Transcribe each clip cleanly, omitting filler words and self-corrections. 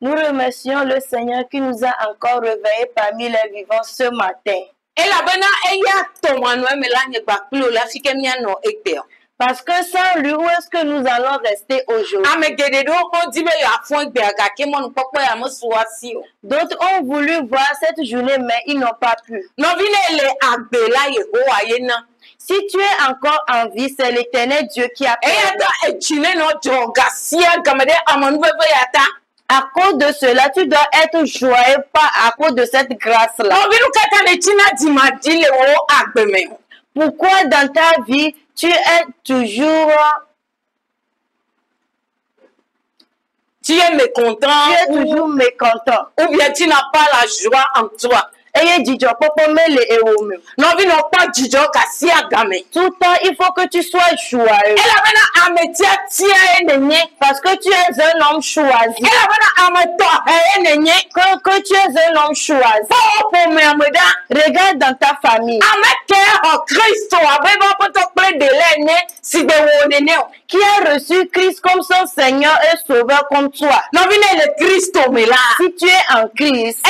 Nous remercions le Seigneur qui nous a encore réveillés parmi les vivants ce matin. Parce que sans lui, où est-ce que nous allons rester aujourd'hui? D'autres ont voulu voir cette journée, mais ils n'ont pas pu. Si tu es encore en vie, c'est l'Éternel Dieu qui a fait. À cause de cela, tu dois être joyeux, pas à cause de cette grâce-là. Pourquoi dans ta vie, tu es toujours... Tu es mécontent. Tu es toujours mécontent. Ou bien tu n'as pas la joie en toi. Tout le temps, il faut que tu sois joyeux. Parce que tu es un homme choisi. Que tu es un homme choisi. Regarde dans ta famille. Qui a reçu Christ comme son Seigneur et Sauveur comme toi. Si tu es en Christ,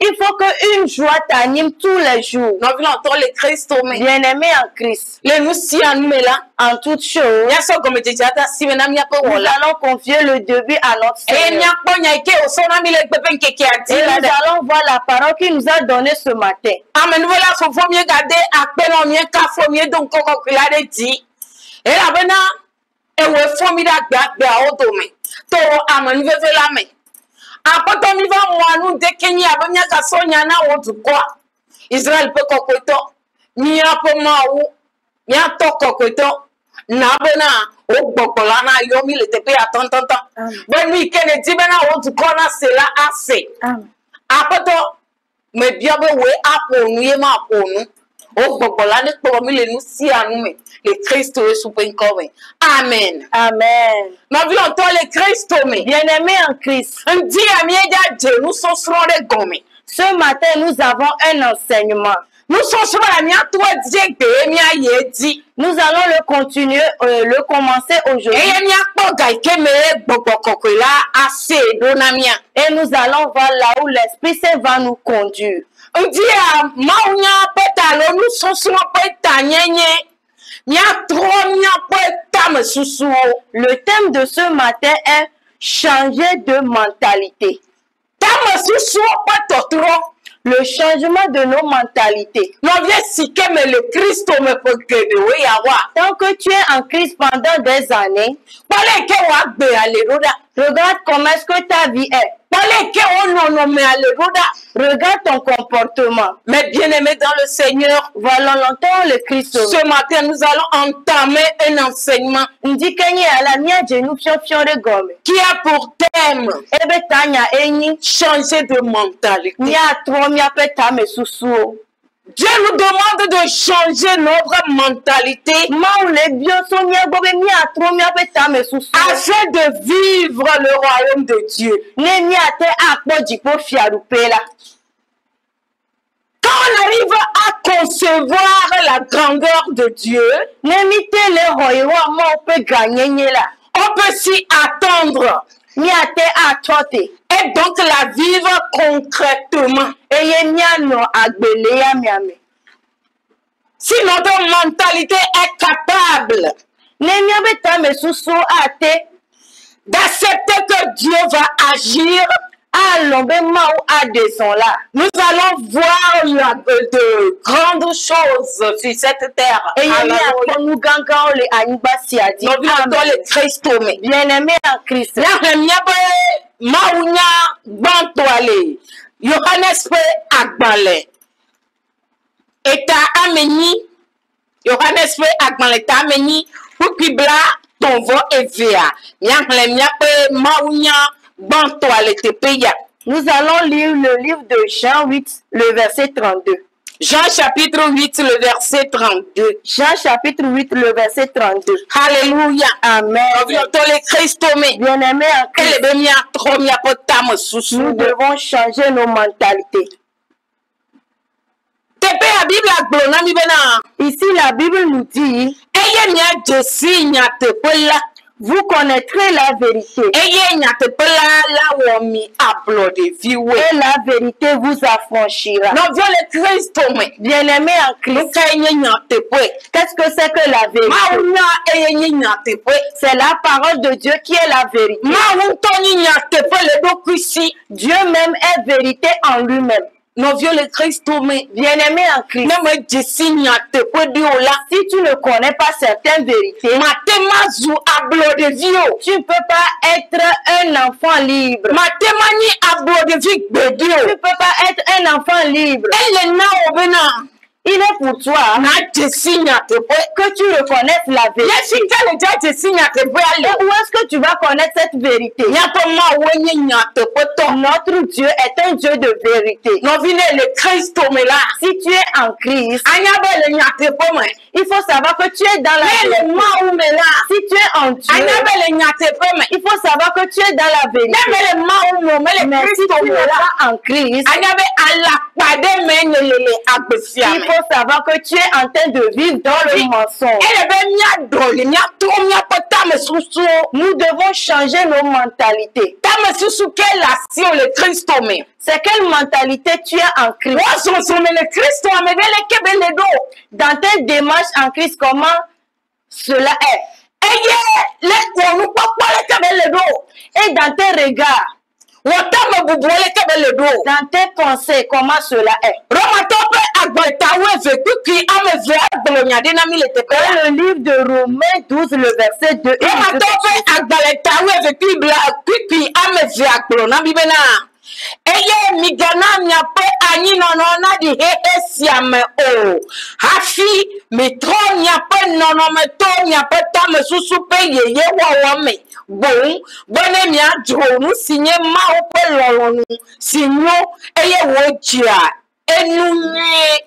il faut qu'une joie t'anime tous les jours. Bien-aimé en Christ. En toutes choses, nous allons confier le début à notre Seigneur. Et nous allons voir la parole qu'il nous a donnée ce matin. Israël peut kokoto ni apoma ou ni atoko Nabona o bokola na yomi le tepe atantantan. Ben mi kene dibena o tu kona cela assez. Apoto me biabe we aponu ye ma aponu. O bokola ne promi le nous si anume. Le Christ est suprême comme. Amen. Amen. Ma vie entend le Christ me. Bien-aimé en Christ. Un dia mieda de nous sommes sur le gomme. Ce matin, nous avons un enseignement. Nous allons le continuer, le commencer aujourd'hui. Et nous allons voir là où l'Esprit Saint va nous conduire. Le thème de ce matin est changer de mentalité. Le changement de nos mentalités. Tant que tu es en Christ pendant des années, regarde comment est-ce que ta vie est. Regarde ton comportement. Mais bien aimé dans le Seigneur, voilà longtemps le Christ. Ce matin, nous allons entamer un enseignement qui a pour thème changer de mentalité. Dieu nous demande de changer notre mentalité afin de vivre le royaume de Dieu. Quand on arrive à concevoir la grandeur de Dieu, on peut s'y attendre. Et donc la vivre concrètement. Si notre mentalité est capable d'accepter que Dieu va agir, nous allons voir de grandes choses sur cette terre. Bien-aimé en Christ. Nous allons lire le livre de Jean 8, le verset 32. Jean chapitre 8, le verset 32. Jean chapitre 8, le verset 32. Alléluia. Amen. Bien-aimé en Christ. Nous devons changer nos mentalités. Tepe la Bible a glona mi bena. Ici, la Bible nous dit, Eye nya jesi nya tepe la. vous connaîtrez la vérité. Eye nya tepe la wo mi ablo de viwe. Et la vérité vous affranchira. Non viole Christ me. Bien-aimé en Christ, Qu'est-ce que c'est que la vérité? C'est la parole de Dieu qui est la vérité. Dieu même est vérité en lui-même. Bien-aimé en Christ, si tu ne connais pas certaines vérités, tu ne peux pas être un enfant libre. Tu ne peux pas être un enfant libre. Il est pour toi que tu reconnaisses la vérité. Et où est-ce que tu vas connaître cette vérité? Notre Dieu est un Dieu de vérité. Si tu es en Christ, il faut savoir que tu es dans la vérité. Si tu es en Dieu, il faut savoir que tu es dans la vérité. Mais si tu n'es pas en Christ, il faut savoir que tu es en train de vivre dans le mensonge. Nous devons changer nos mentalités. C'est quelle mentalité tu as en Christ? Dans tes démarches en Christ, comment cela est? Et dans tes regards, dans tes pensées, comment cela est? Le livre de Romains 12, le verset 2. Eye migana miape anyi nonona di siame o hafi metro miape nono meto miape tame susupe yeye wawame bon bone mia dronu sinye ma ope lolonu sinyo eye wojia enunye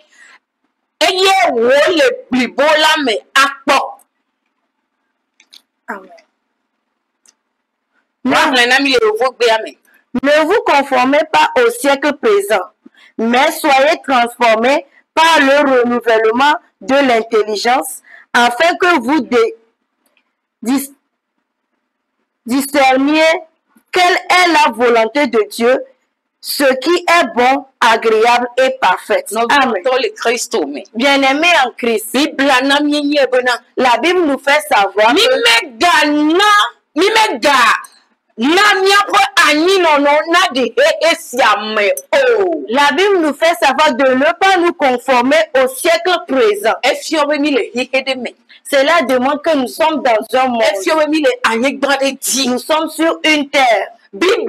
eye wo le blibola me akpo. Amen. Ne vous conformez pas au siècle présent, mais soyez transformés par le renouvellement de l'intelligence, afin que vous discerniez quelle est la volonté de Dieu, ce qui est bon, agréable et parfait. Amen. Bien-aimés en Christ, la Bible nous fait savoir la Bible nous fait savoir de ne pas nous conformer au siècle présent. Cela demande que nous sommes dans un monde. Nous sommes sur une terre. Et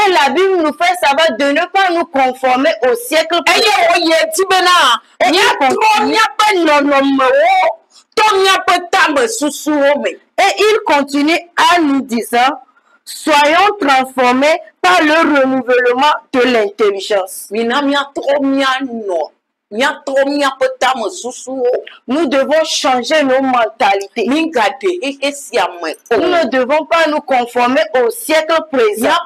la Bible nous fait savoir de ne pas nous conformer au siècle présent. Et il continue à nous disant, soyons transformés par le renouvellement de l'intelligence. Nous devons changer nos mentalités. Nous ne devons pas nous conformer au siècle présent.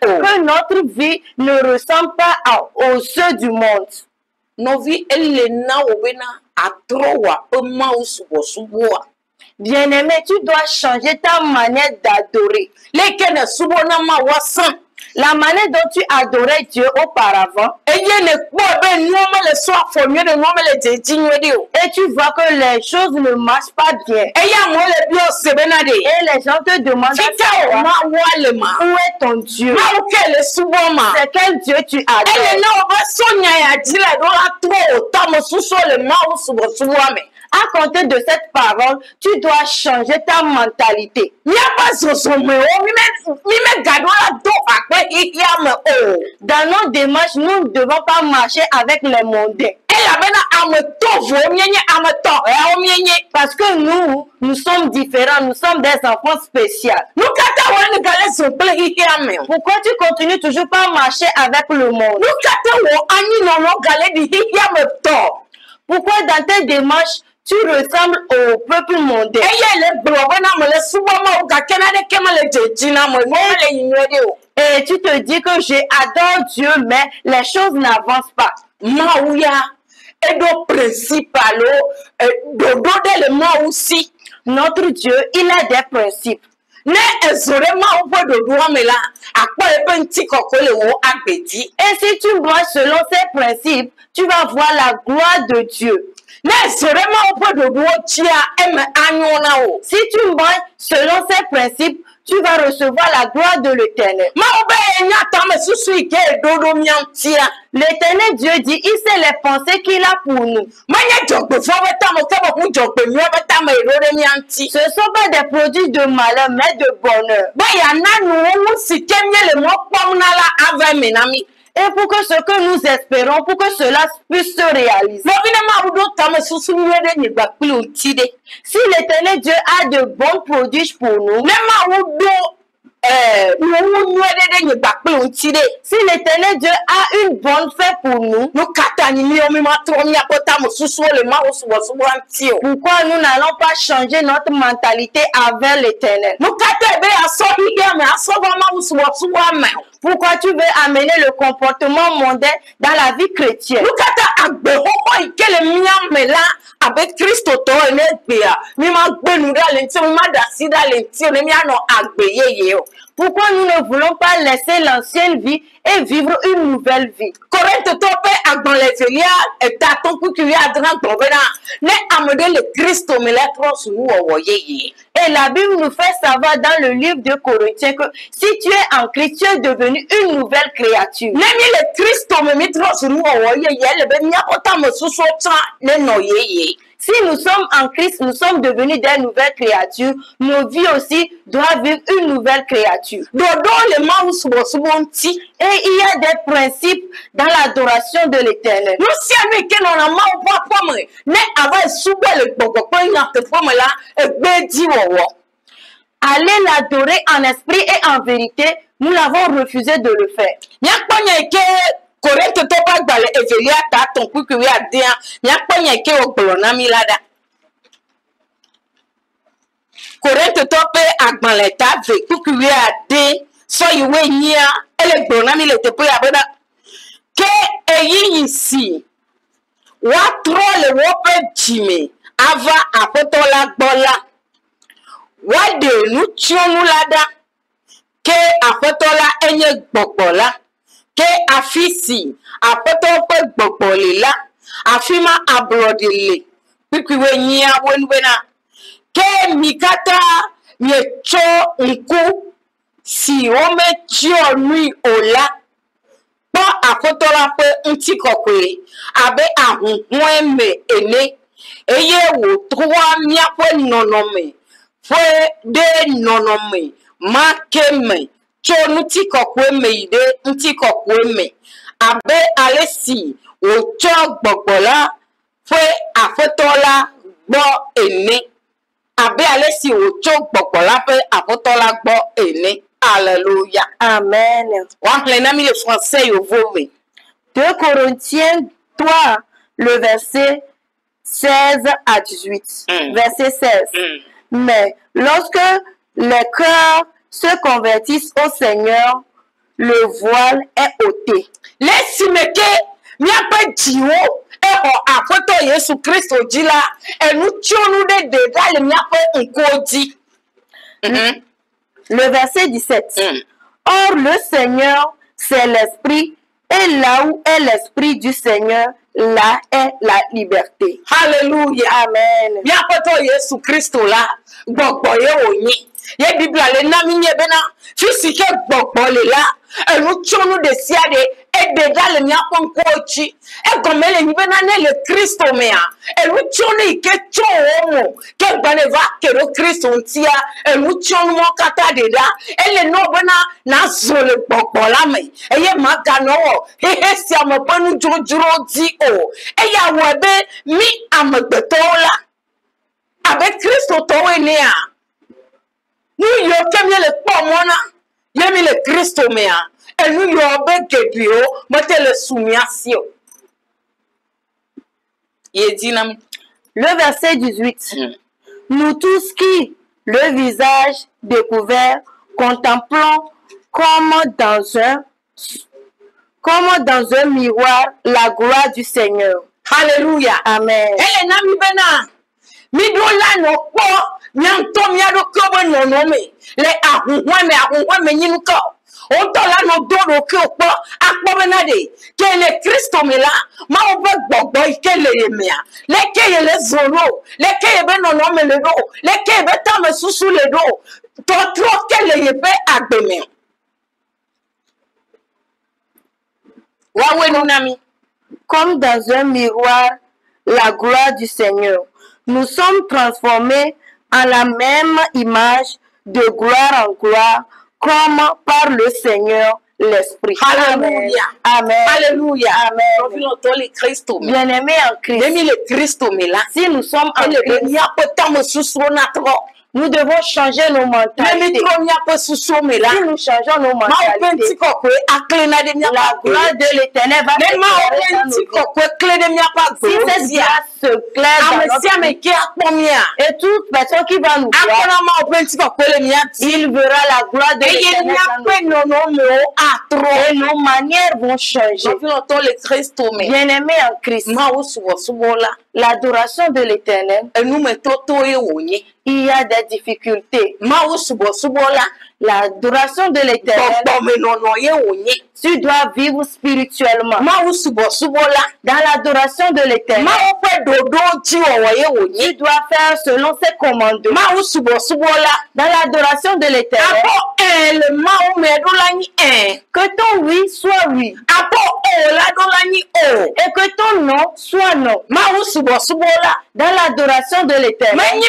Que notre vie ne ressemble pas aux ceux du monde. Bien-aimé, tu dois changer ta manière d'adorer. La manière dont tu adorais Dieu auparavant. Et tu vois que les choses ne marchent pas bien. Et les gens te demandent où est ton Dieu? C'est quel Dieu tu adores? À compter de cette parole, tu dois changer ta mentalité. Dans nos démarches, nous ne devons pas marcher avec les mondains. Parce que nous sommes différents, nous sommes des enfants spéciaux. Pourquoi tu continues toujours pas à marcher avec le monde? Pourquoi dans tes démarches, tu ressembles au peuple mondain. Et tu te dis que j'adore Dieu, mais les choses n'avancent pas. Notre Dieu, il a des principes. Et si tu vois selon ces principes, tu vas voir la gloire de Dieu. Si tu vois selon ces principes, tu vas recevoir la gloire de l'Éternel. L'Éternel Dieu dit, il sait les pensées qu'il a pour nous. Ce ne sont pas des produits de malheur, mais de bonheur. Et pour que ce que nous espérons, pour que cela puisse se réaliser. Si l'Éternel Dieu a de bons produits pour nous, si l'Éternel Dieu a une bonne fête pour nous, pourquoi nous n'allons pas changer notre mentalité avec l'Éternel? Pourquoi tu veux amener le comportement mondain dans la vie chrétienne? Pourquoi nous ne voulons pas laisser l'ancienne vie et vivre une nouvelle vie? Et la Bible nous fait savoir dans le livre de Corinthiens que si tu es en Christ, tu es devenu une nouvelle créature. Si nous sommes en Christ, nous sommes devenus des nouvelles créatures. Nos vies aussi doivent vivre une nouvelle créature. Et il y a des principes dans l'adoration de l'Éternel. Aller l'adorer en esprit et en vérité, nous l'avons refusé de le faire. Corinthe to bagbale evelia ta ton kukuwi adia nyakpanya ke ogbolonami lada Corinthe to pe agbale ta ve kukuwi ade so iwe nyia ele gbonami le tepo ya boda ke eyin si wa tro le wo pe jime ava apotola gbola wa de nu tionu lada ke apotola enye gbogbola ke afisi apoto gbogbolela afima abrodile pikiwe nyia wenwena ke mikata miecho nku si ome chio nui ola po akotola pe nti kokwe abe ahunweme ene eye wo trois miapo nonome fue de nonome makeme chonuti kokwe me ide nti kokwe me abe alesi ocho gbogbola fue afotola gbo ene abe alesi ocho gbogbola fue afotola gbo ene. Alléluia. Amen. Le français 2 Corinthiens 3, le verset 16 à 18. Verset 16. Mais lorsque les cœurs se convertissent au Seigneur, le voile est ôté. Laisse-moi que miapa jiwo eho afoto Yesu Kristo jila enu tionu de dega le miapa nkoji. Le verset 17. Or le Seigneur c'est l'esprit et là où est l'esprit du Seigneur, là est la liberté. Alléluia. Amen. Miapa Yesu Kristo la gbogbo ye onyi. Ye Biblia le na mi nye bena fisike gbogbo le la enu tionu de siade e dega le miapa nkoji e gomele ni bena ne le Kristo mea enu tionu ike chomo ke baneva ke ro Kristo ntia enu tionu mo kata deda ele no bena na zole gbogbo la me eye maga no he si amopanu jojuro di o e ya wo be mi amagbetola avec Kristo to we a nous yo kemye le pomona yemi le Kristo mea et nous yo be gebio mote le soumiasio ye dinam Le verset 18. Nous tous qui, le visage découvert, contemplons comme dans un miroir la gloire du Seigneur. Alléluia. Amen. Elle n'a mi bena. Mi do la no po. Nyanto mi ado kobo no no me. Le ahunwa me nyinu ko. On to la no do do ke po. Akpo bena de. Ke le Kristo me la. Ma o be gbogbo ike le yemia. Le ke ye le zoro. Le ke ye be no no me le do. Le ke ye be ta me susu le do. To tro ke le ye be agbe me. Wawe no nami. Comme dans un miroir, la gloire du Seigneur. Nous sommes transformés en la même image de gloire en gloire, comme par le Seigneur l'Esprit. Alléluia. Amen. Alléluia. Amen. Bien-aimés en Christ, si nous sommes en Christ, nous devons changer nos mentalités. Si nous changeons nos mentalités, la gloire de l'Éternel va s'éclairer dans nos vies. Si cette grâce se claire dans notre vie, et toute personne qui va nous voir, il verra la gloire de l'Éternel dans nos vies. Et nos manières vont changer. Bien-aimés en Christ, l'adoration de l'Éternel, il y a des difficultés. L'adoration de l'Éternel, tu dois vivre spirituellement. Dans l'adoration de l'Éternel, tu dois faire selon ses commandements. Dans l'adoration de l'Éternel, que ton oui soit oui. Et que ton non soit non. Dans l'adoration de l'Éternel,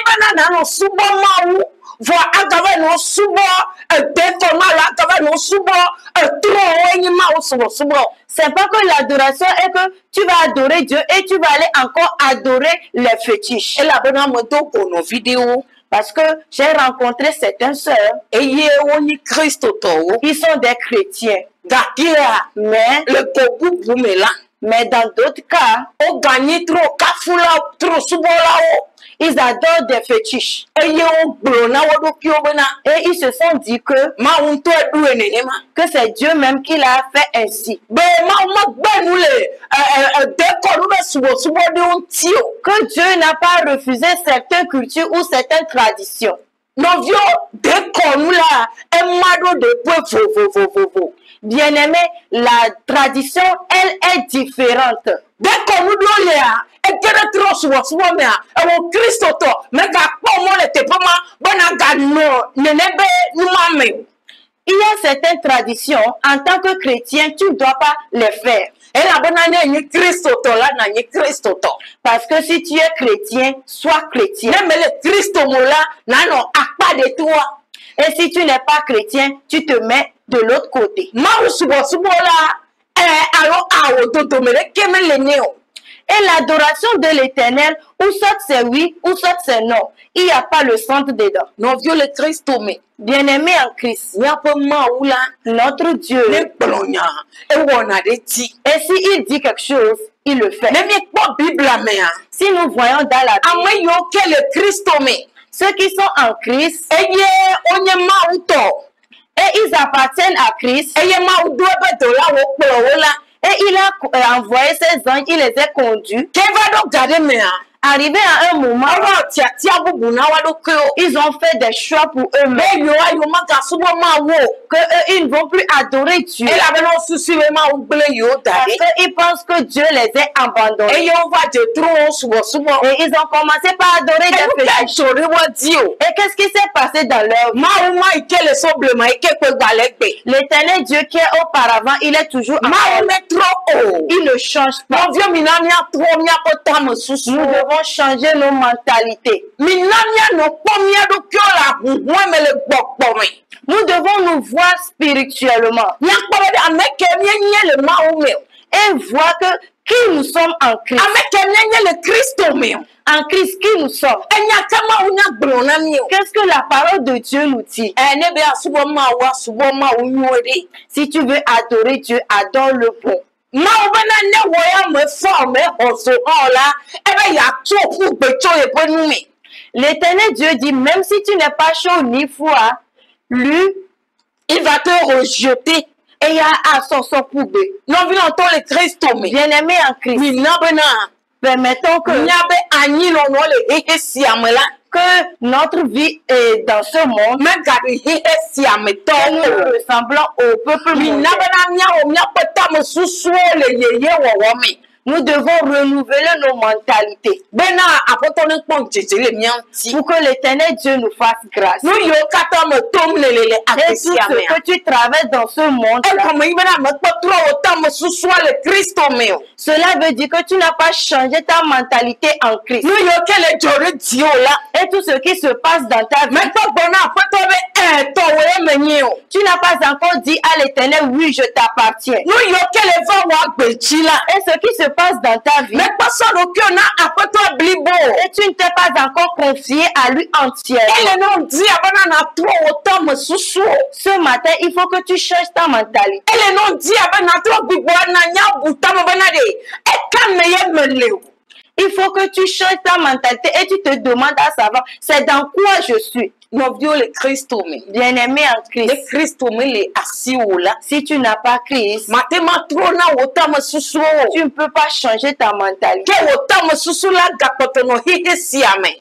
c'est pas que l'adoration est que tu vas adorer Dieu et tu vas aller encore adorer les fétiches. Parce que j'ai rencontré certaines sœurs, ils sont des chrétiens. Mais dans d'autres cas, ils adorent des fétiches. Et ils se sont dit que c'est Dieu même qui l'a fait ainsi. Que Dieu n'a pas refusé certaines cultures ou certaines traditions. Bien-aimé, la tradition, elle est différente. Il y a certaines traditions, en tant que chrétien, tu ne dois pas les faire. Parce que si tu es chrétien, sois chrétien. Et si tu n'es pas chrétien, tu te mets de l'autre côté. Et l'adoration de l'Éternel, ou soit c'est oui, ou soit c'est non. Il n'y a pas le centre dedans. Bien-aimé en Christ, notre Dieu, et s'il dit quelque chose, il le fait. Si nous voyons dans la Bible, ceux qui sont en Christ, et ils appartiennent à Christ, et il a envoyé ses anges, il les a conduits. Arrivé à un moment, ils ont fait des choix pour eux-mêmes. Ils ne vont plus adorer Dieu. Parce qu'ils pensent que Dieu les a abandonnés. Et ils ont commencé par adorer des fétiches. Et qu'est-ce qui s'est passé dans leur vie? L'Éternel Dieu qui est auparavant, il est toujours il ne change pas. Nous devons changer nos mentalités. Nous devons nous voir spirituellement et voir que qui nous sommes en Christ. En Christ, qui nous sommes. Qu'est-ce que la parole de Dieu nous dit? Si tu veux adorer Dieu, adore le bon. L'Éternel Dieu dit, même si tu n'es pas chaud ni froid, lui, il va te rejeter. Et il y a à son poubé. Bien-aimé en Christ. Permettons que notre vie est dans ce monde. Nous ressemblons au peuple mondial. Nous devons renouveler nos mentalités pour que l'Éternel Dieu nous fasse grâce. Et tout ce que tu traverses dans ce monde, cela veut dire que tu n'as pas changé ta mentalité en Christ. Et tout ce qui se passe dans ta vie, tu n'as pas encore dit à l'Éternel, oui, je t'appartiens. Et ce qui se passe dans ta vie, et tu ne t'es pas encore confié à lui entièrement. Ce matin, il faut que tu changes ta mentalité. Il faut que tu changes ta mentalité et tu te demandes à savoir, c'est dans quoi je suis. Bien-aimé en Christ. Si tu n'as pas Christ, tu ne peux pas changer ta mentalité.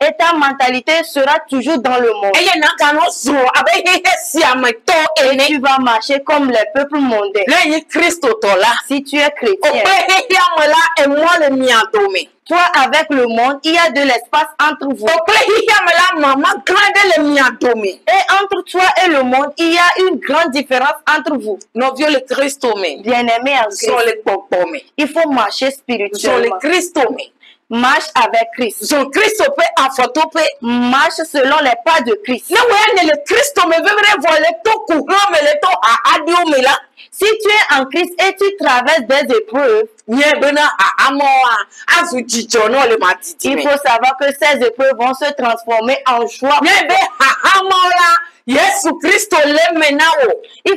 Et ta mentalité sera toujours dans le monde. Et tu vas marcher comme les peuples mondains. Si tu es chrétien, toi avec le monde, il y a de l'espace entre vous. Et entre toi et le monde, il y a une grande différence entre vous. Bien-aimé en Christ, il faut marcher spirituellement. Marche avec Christ. Marche selon les pas de Christ. Si tu es en Christ et tu traverses des épreuves, il faut savoir que ces épreuves vont se transformer en joie. Il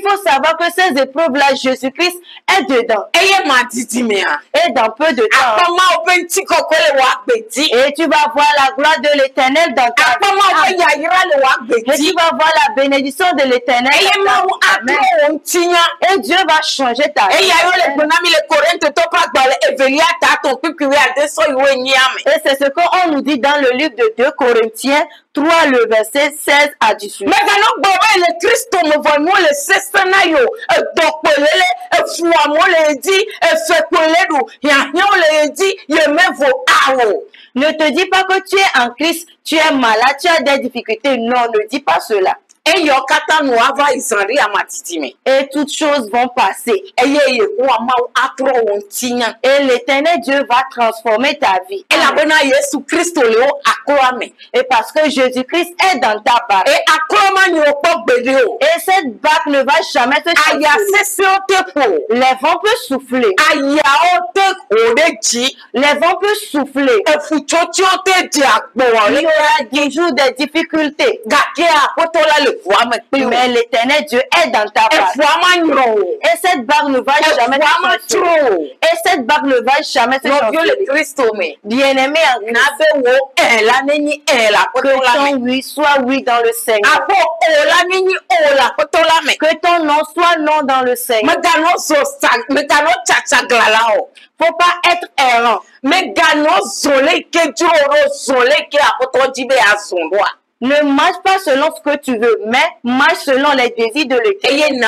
faut savoir que ces épreuves-là, Jésus-Christ est dedans. Et dans peu de temps. Et tu vas voir la gloire de l'Éternel dans ta vie. Et tu vas voir la bénédiction de l'Éternel. Et Dieu va changer ta vie. Et c'est ce qu'on nous dit dans le livre de 2 Corinthiens 3, le verset 16 à 18. Ne te dis pas que tu es en Christ, tu es malade, tu as des difficultés. Non, ne dis pas cela. Et toutes choses vont passer. Et l'Éternel Dieu va transformer ta vie. Et parce que Jésus-Christ est dans ta barque. Et cette barque ne va jamais te souffler. Les vents peuvent souffler. Les vents peuvent souffler. Il y aura des jours de difficultés. Mais l'Éternel Dieu est dans ta barque. Et cette barque ne va jamais te changer. Et cette barque ne va jamais te changer. Bien-aimé en Christ, que ton oui soit oui dans le Seigneur. Que ton non soit non dans le Seigneur. Faut pas être errant. Ne marche pas selon ce que tu veux, mais marche selon les désirs de l'Éternel.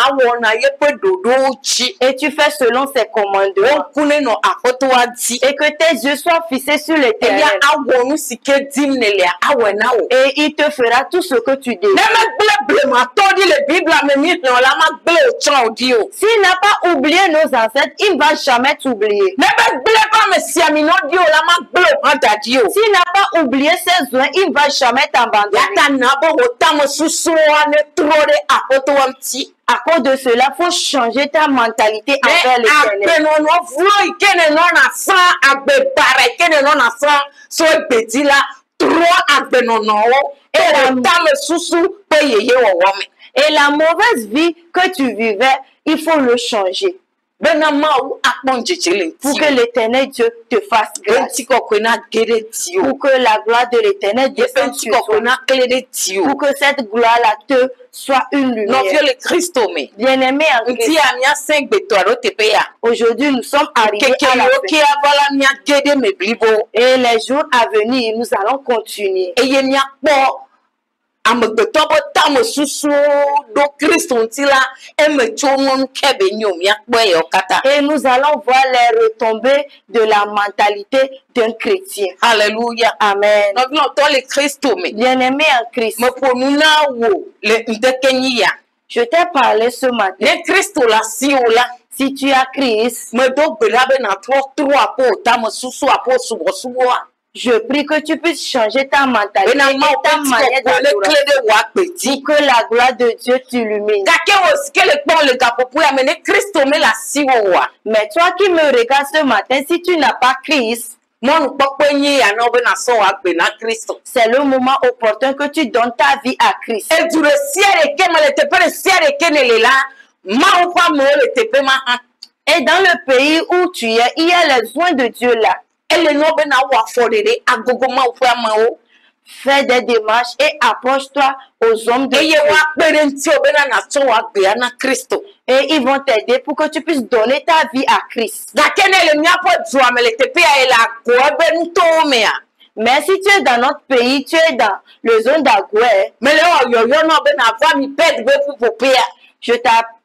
Et tu fais selon ses commandements. Et que tes yeux soient fixés sur l'Éternel. Et il te fera tout ce que tu désires. S'il n'a pas oublié nos ancêtres, il ne va jamais t'oublier. S'il n'a pas oublié ses oins, il ne va jamais t'abandonner. À cause de cela, il faut changer ta mentalité envers l'Éternel. Et la mauvaise vie que tu vivais, il faut le changer. Pour que l'Éternel Dieu te fasse grâce. Pour que la gloire de l'Éternel descende sur toi. Pour que cette gloire-là te soit une lumière. Bien-aimé en Christ. Aujourd'hui, nous sommes arrivés à la fin. Et les jours à venir, nous allons continuer. Et nous allons voir les retombées de la mentalité d'un chrétien. Alléluia. Amen. Bien-aimé en Christ. Je t'ai parlé ce matin. Si tu as Christ, je prie que tu puisses changer ta mentalité et ta manière d'adorer pour que la gloire de Dieu t'illumine. Mais toi qui me regardes ce matin, si tu n'as pas Christ, c'est le moment opportun que tu donnes ta vie à Christ. Et dans le pays où tu es, il y a les soins de Dieu là. Fais des démarches et approche-toi aux hommes de Dieu. Et ils vont t'aider pour que tu puisses donner ta vie à Christ. Mais si tu es dans notre pays, tu es dans le zone d'Agoué,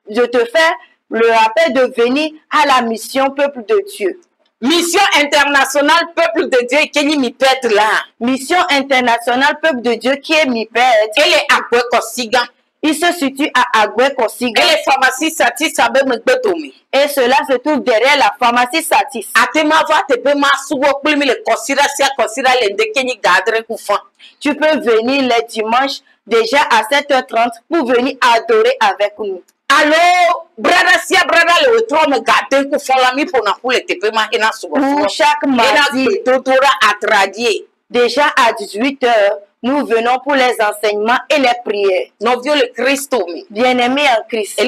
je te fais le rappel de venir à la mission Peuple de Dieu. Mission internationale Peuple de Dieu qui est mi pète là. Mission internationale Peuple de Dieu qui est mi pète. Elle est Agoué Kosiga. Il se situe à Agoué Kosiga. Et les pharmacies Satis savent me betomi. Et cela se trouve derrière la pharmacie Satis. Tu peux venir les dimanches déjà à 7h30 pour venir adorer avec nous. Allô, brother, le retour me garder pour faire la mi pour le TP ma ina pour chaque mardi, déjà à 18h, nous venons pour les enseignements et les prières. Bien-aimé en Christ,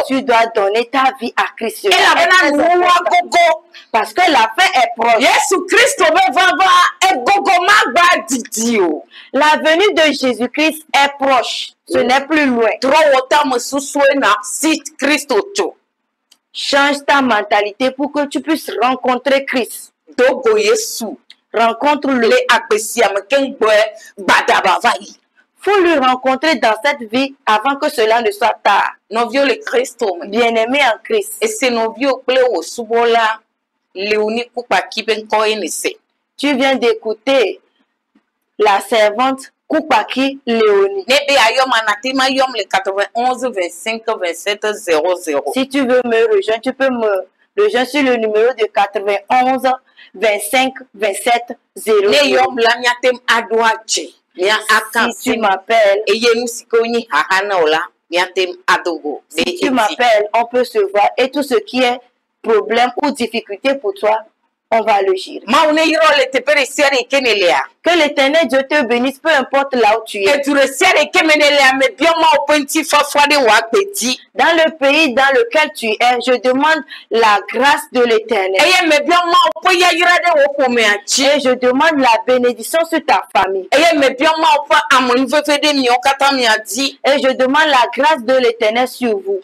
tu dois donner ta vie à Christ. Parce que la fin est proche. La venue de Jésus-Christ est proche. Ce n'est plus loin. Change ta mentalité pour que tu puisses rencontrer Christ. Rencontre-le. Faut le rencontrer dans cette vie avant que cela ne soit tard. Bien-aimé en Christ. Et c'est nos vieux clés au soubola. Tu viens d'écouter la servante Koupaki Léonie. Si tu veux me rejoindre, tu peux me rejoindre sur le numéro de 91 25 27 0. Si tu m'appelles, on peut se voir et tout ce qui est problème ou difficulté pour toi, on va le gérer. Que l'Éternel Dieu te bénisse, peu importe là où tu es. Dans le pays dans lequel tu es, je demande la grâce de l'Éternel. Et je demande la bénédiction sur ta famille. Et je demande la grâce de l'Éternel sur vous.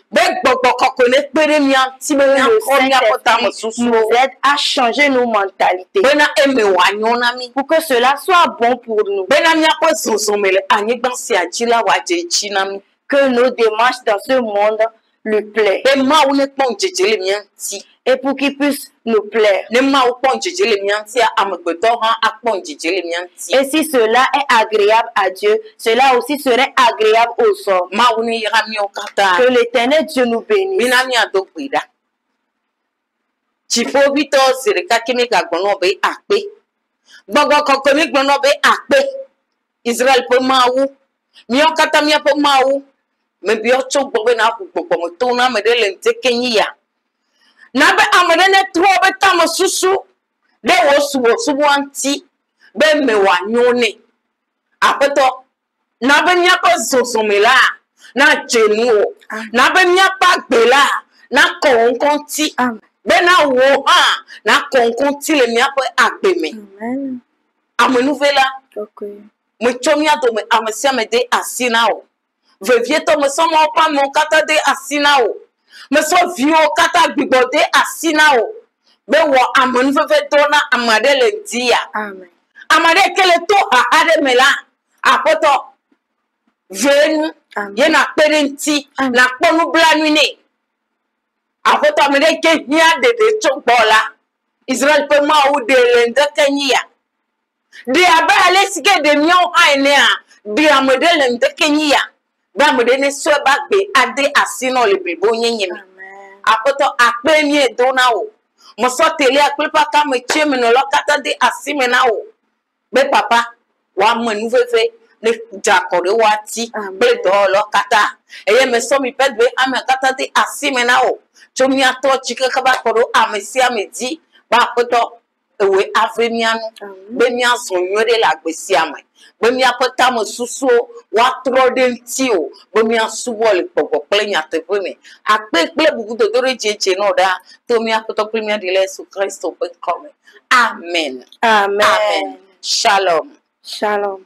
Nous aide à changer nos mentalités. Pour que cela soit bon pour nous. Que nos démarches dans ce monde lui plaisent. Et pour qu'il puisse nous plaire. Et si cela est agréable à Dieu, cela aussi serait agréable aux hommes. Que l'Éternel Dieu nous bénisse. Israël peut maou, mion katamia peut maou, mais bien chok bobe na pour tona me de lente Kenya. Na be amene ne tro be tam susu, de wo anti, be me wa nyone. Apeto, na be nya ko soso me la, na jenu na be mia pa gbe la na konkon ti be na wo ha na konkon ti le mia pa agbe me amen amenuvela okay me chomia to me amesia me de asina o vevie to me so mo pa mo kata de asina o me so vio kata gbigbo de asina o be wo amenuveve dona amade le dia amen amade kele to ade me la apoto venu ye na parenti na ponu blanuine apoto amade ke hia de chokbola Israel pe ma o de le ndekenya de abale sike de mion aine a de amade le ndekenya ba amade ne so ba gbe ade asino le bibo nyenye apoto akpe mi edona o mo so tele akpe pa ka me cheme no lokata de asime na o be papa wa manu fefe ne jakore wati be do lokata eye me so mi pedbe ame kata de asime na o chomi ato chike ka ba koro amesi amedi ba poto ewe afrimianu be mi aso nyore la gbesi ame be mi apota mo susu wa tro de nti o be mi asubo le popo plenya te peme akpe bugu do dore jeje no da to mi apoto premier de Yesu Kristo pe come amen amen amen shalom shalom.